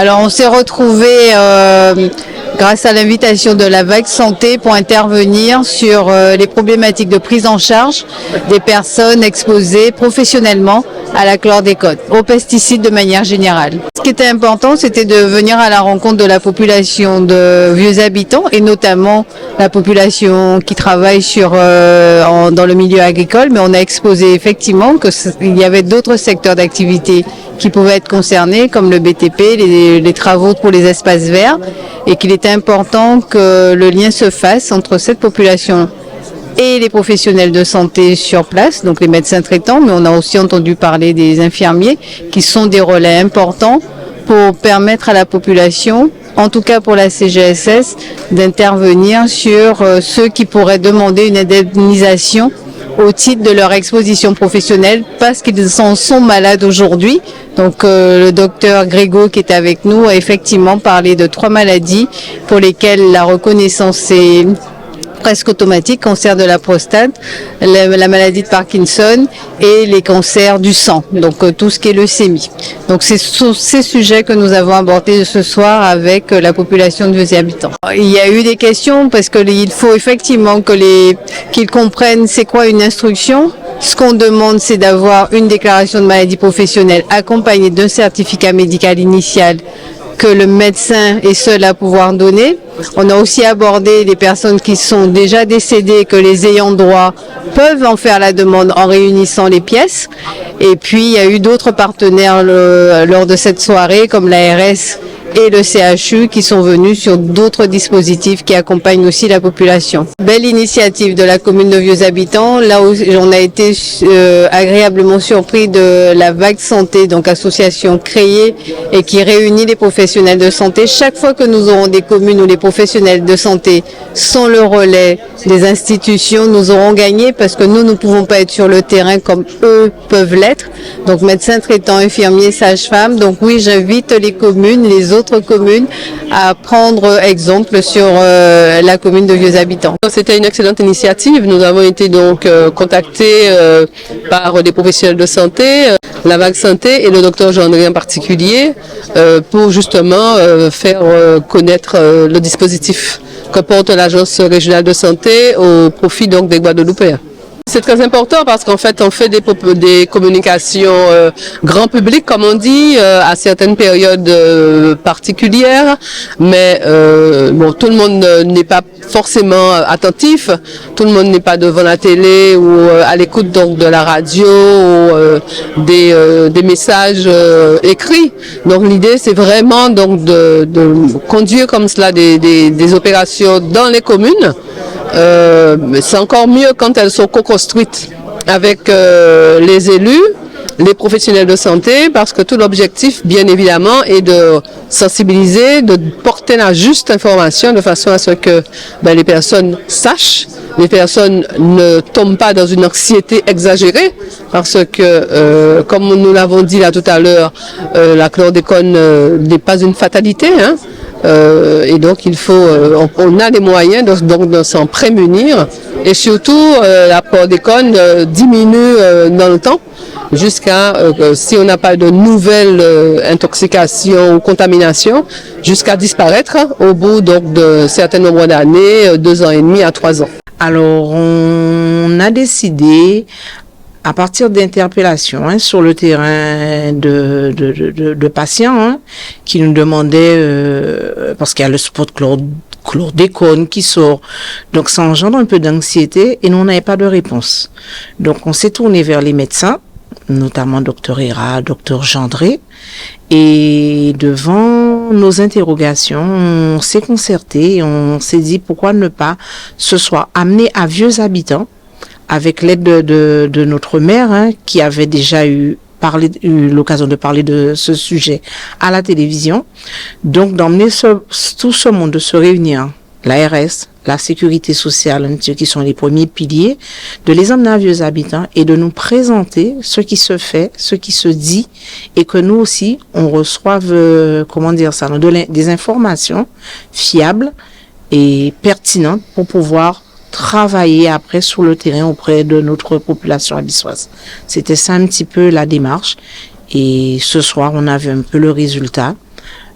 Alors on s'est retrouvés grâce à l'invitation de la Vague Santé pour intervenir sur les problématiques de prise en charge des personnes exposées professionnellement à la chlordécone, aux pesticides de manière générale. Ce qui était important, c'était de venir à la rencontre de la population de vieux habitants et notamment la population qui travaille dans le milieu agricole, mais on a exposé effectivement qu'il y avait d'autres secteurs d'activité qui pouvaient être concernés, comme le BTP, les travaux pour les espaces verts, et qu'il était important que le lien se fasse entre cette population et les professionnels de santé sur place, donc les médecins traitants, mais on a aussi entendu parler des infirmiers, qui sont des relais importants pour permettre à la population, en tout cas pour la CGSS, d'intervenir sur ceux qui pourraient demander une indemnisation au titre de leur exposition professionnelle parce qu'ils en sont malades aujourd'hui. Donc le docteur Grégo qui est avec nous a effectivement parlé de 3 maladies pour lesquelles la reconnaissance est presque automatique: cancer de la prostate, la maladie de Parkinson et les cancers du sang, donc tout ce qui est leucémie. Donc c'est sur ces sujets que nous avons abordés ce soir avec la population de vieux habitants. Il y a eu des questions parce qu'il faut effectivement qu'ils comprennent c'est quoi une instruction. Ce qu'on demande, c'est d'avoir une déclaration de maladie professionnelle accompagnée d'un certificat médical initial que le médecin est seul à pouvoir donner. On a aussi abordé les personnes qui sont déjà décédées, que les ayants droit peuvent en faire la demande en réunissant les pièces. Et puis, il y a eu d'autres partenaires lors de cette soirée, comme l'ARS et le CHU, qui sont venus sur d'autres dispositifs qui accompagnent aussi la population. Belle initiative de la commune de Vieux Habitants. Là où on a été agréablement surpris de la Vague Santé, donc association créée et qui réunit les professionnels de santé. Chaque fois que nous aurons des communes où les professionnels de santé sont le relais des institutions, nous aurons gagné parce que nous ne pouvons pas être sur le terrain comme eux peuvent l'être. Donc médecins traitants, infirmiers, sages-femmes. Donc oui, j'invite les communes, les autres communes à prendre exemple sur la commune de Vieux Habitants. C'était une excellente initiative. Nous avons été donc contactés par des professionnels de santé, la Vague Santé et le docteur Gendry en particulier, pour justement faire connaître le dispositif que porte l'Agence régionale de santé au profit donc des Guadeloupéens. C'est très important parce qu'en fait, on fait des communications grand public, comme on dit, à certaines périodes particulières, mais bon, tout le monde n'est pas forcément attentif, tout le monde n'est pas devant la télé ou à l'écoute donc de la radio ou des messages écrits. Donc l'idée, c'est vraiment donc de conduire comme cela des opérations dans les communes. C'est encore mieux quand elles sont co-construites avec les élus, les professionnels de santé, parce que tout l'objectif, bien évidemment, est de sensibiliser, de porter la juste information de façon à ce que les personnes sachent, les personnes ne tombent pas dans une anxiété exagérée, parce que, comme nous l'avons dit là tout à l'heure, la chlordécone n'est pas une fatalité, hein. Et donc il faut, on a les moyens de s'en prémunir et surtout la chlordécone diminue dans le temps jusqu'à, si on n'a pas de nouvelles intoxications ou contaminations, jusqu'à disparaître au bout donc de certains nombres d'années, 2 ans et demi à 3 ans. Alors on a décidé, à partir d'interpellations sur le terrain de patients qui nous demandaient, parce qu'il y a le spot chlordécone qui sort, donc ça engendre un peu d'anxiété et nous on n'avait pas de réponse. Donc on s'est tourné vers les médecins, notamment Dr Hera, Dr Gendry, et devant nos interrogations, on s'est concerté et on s'est dit pourquoi ne pas ce soir amener à Vieux Habitants, avec l'aide de notre maire, qui avait déjà eu l'occasion de parler de ce sujet à la télévision. Donc, d'emmener tout ce monde, de se réunir, l'ARS, la sécurité sociale, qui sont les premiers piliers, de les emmener à Vieux Habitants et de nous présenter ce qui se fait, ce qui se dit, et que nous aussi, on reçoive, des informations fiables et pertinentes pour pouvoir travailler après sur le terrain auprès de notre population abissoise. C'était ça un petit peu la démarche. Et ce soir, on a vu un peu le résultat.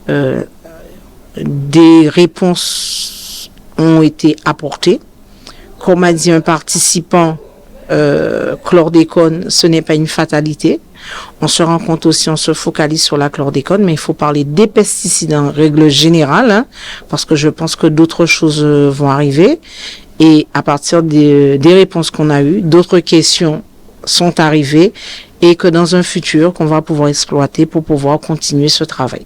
des réponses ont été apportées. Comme a dit un participant, chlordécone, ce n'est pas une fatalité. On se rend compte aussi, on se focalise sur la chlordécone, mais il faut parler des pesticides en règle générale, parce que je pense que d'autres choses vont arriver. Et à partir des réponses qu'on a eues, d'autres questions sont arrivées et que dans un futur, qu'on va pouvoir exploiter pour pouvoir continuer ce travail.